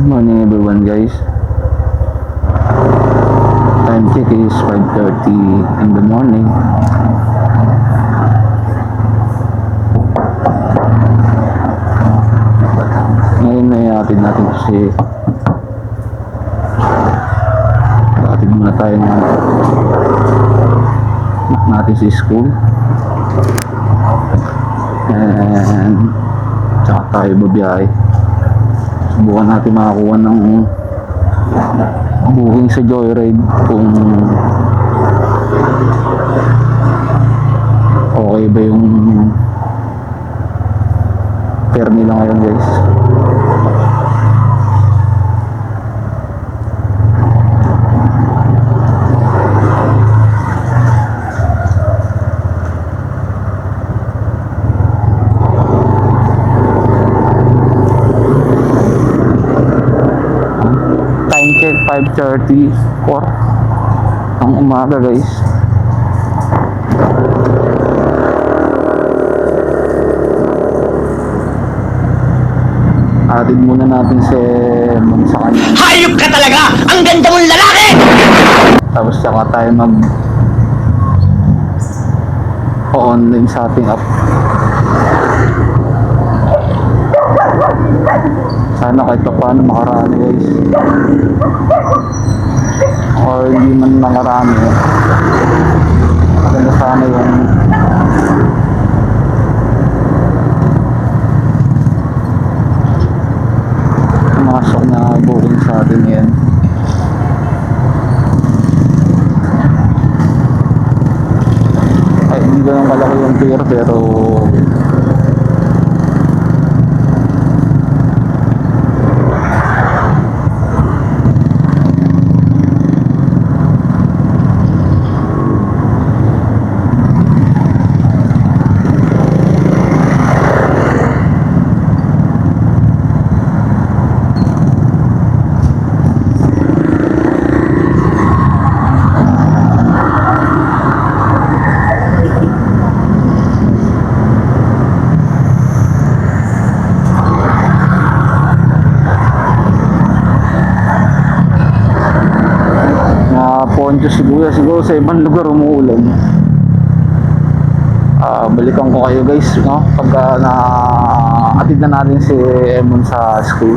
Morning everyone guys. Time check is 5:30 in the morning. Ngayon na iatid natin kasi iatid muna tayo ng anak natin sa school. And tsaka tayo babiyahe. Subukan natin makakuha ng booking sa Joyride kung okay ba yung fare nila ngayon guys. Time check 5:34 ang umaga guys. Atid muna natin si Mon sa kanya. Hayop ka talaga! Ang ganda mong lalaki! Tapos saka tayo mag online shopping app. Sana kahit pa paano makarami guys. Or hindi man makarami. Maganda sana yung pumasok na booking sa atin yan. Ay, hindi ganun kalaki yung tier pero Poncho siguro sa ibang lugar umuulan. Balikan ko kayo guys, no? Pagka atid na natin si Emon sa school.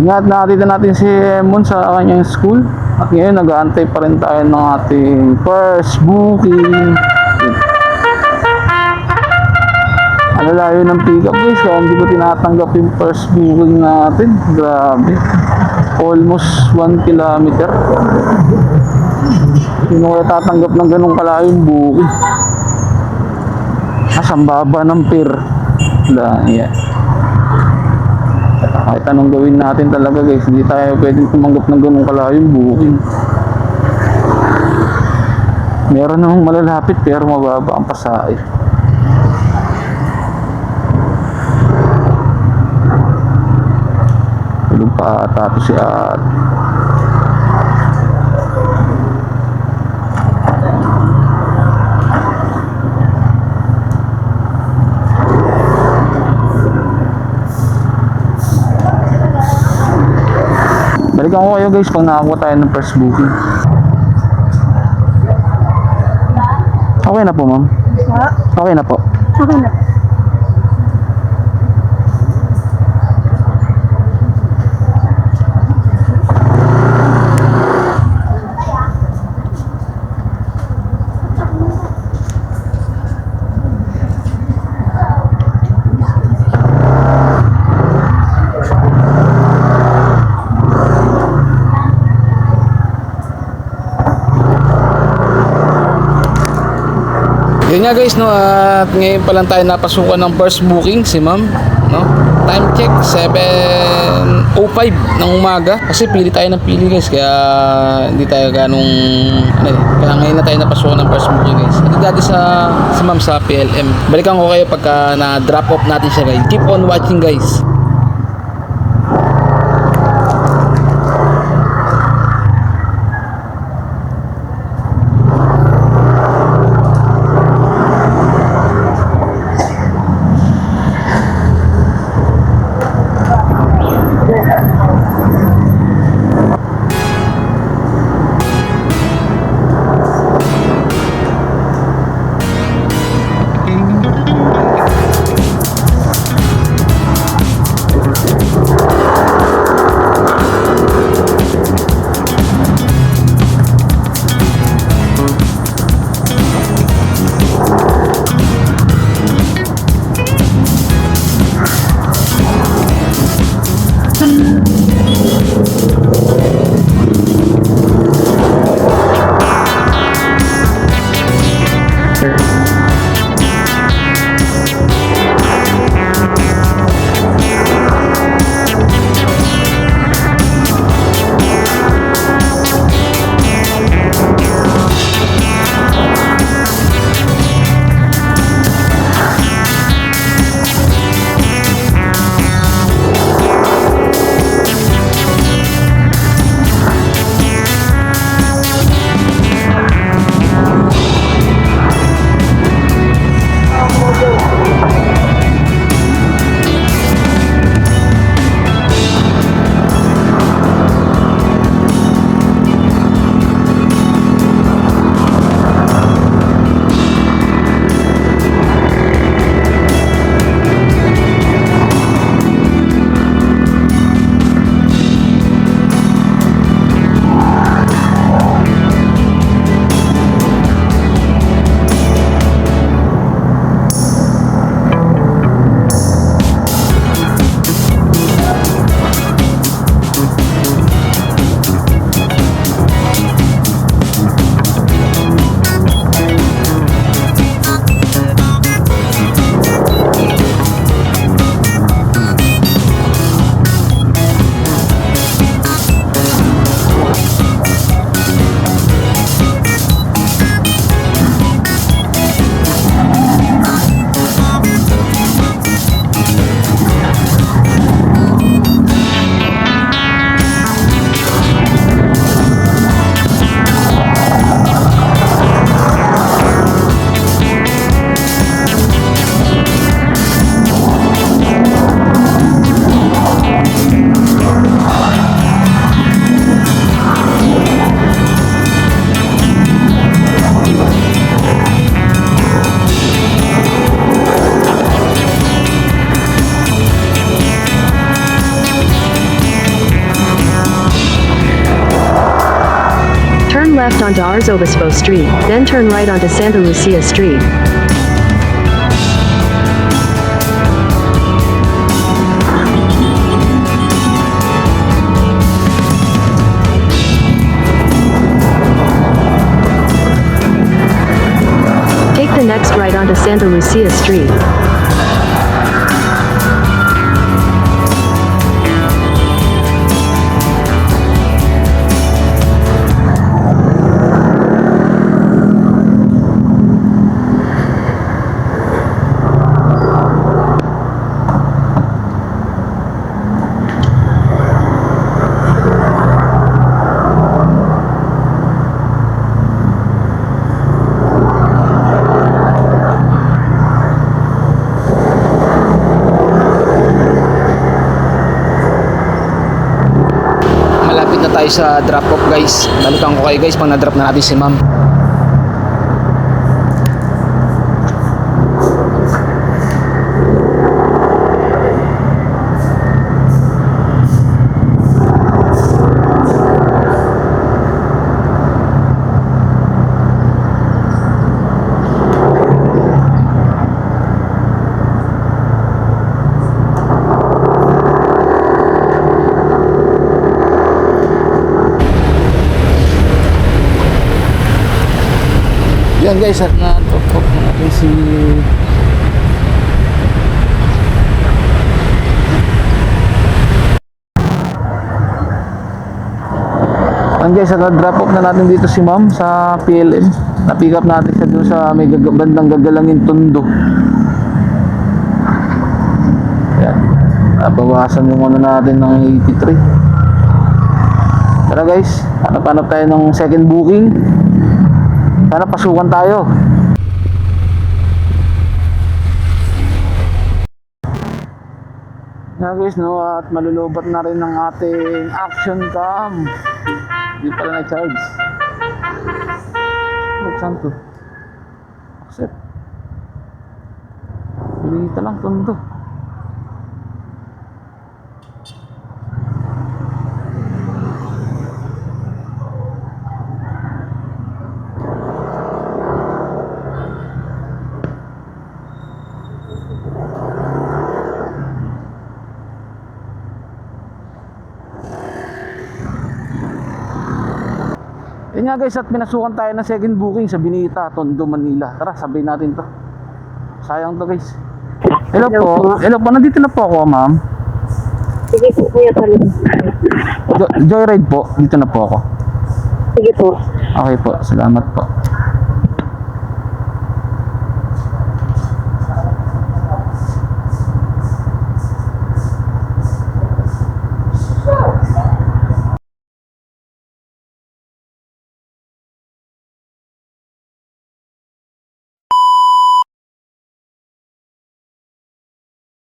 Naatid na natin si Emon sa kanyang school. At ngayon nag-aantay pa rin tayo ng ating first booking. Ano layo ng pick up guys, kaya hindi ko tinatanggap yung first booking natin. Grabe, almost 1 kilometer. Hindi mo kaya tatanggap ng ganong kalayong booking. Ang baba ng pier. Yeah. Kahit anong gawin natin talaga guys, hindi tayo pwedeng tumanggap ng ganong kalayong booking. Meron namang malalapit pero mababa ang pasahe. Tulog pa tapos si at balikan ko kayo guys pag nakakuha tayo ng first booking. Okay na po ma'am? Okay na po. Okay na. Yun nga guys, no, at ngayon pa lang tayo napasukan ng first booking si ma'am, no? Time check 7:05 ng umaga kasi pili tayo ng pili guys, kaya hindi tayo ganong kaya ngayon na tayo napasukan ng first booking guys. At dati si ma'am sa PLM. Balikan ko kayo pagka na drop off natin siya guys. Keep on watching guys. onto Arzobispo Street, then turn right onto Santa Lucia Street. Take the next right onto Santa Lucia Street. Malapit na tayo sa drop off guys. Balikan ko kayo guys pag na-drop na natin si ma'am. Yan guys, at na-drop off na natin si Yan guys, at na-drop off na natin dito si ma'am sa PLM. Na-pick up natin siya doon sa may bandang gagalangin Tondo. Yan. Nabawasan yung ano natin ng 83. Tara guys, hanap-hanap tayo ng second booking. Sana pasukan tayo. Yan guys, no, at malulubat na rin ng ating action cam. Hindi pala na-charge. Saan to? Accept. Dito lang, Tondo. Yun nga guys, at pinasukan tayo ng second booking sa Binita, Tondo, Manila. Tara, sabihin natin to. Sayang to guys. Hello po. Hello po, nandito na po ako ma'am. Sige po, kuya Talo. Joyride po, dito na po ako. Sige po. Okay po, salamat po.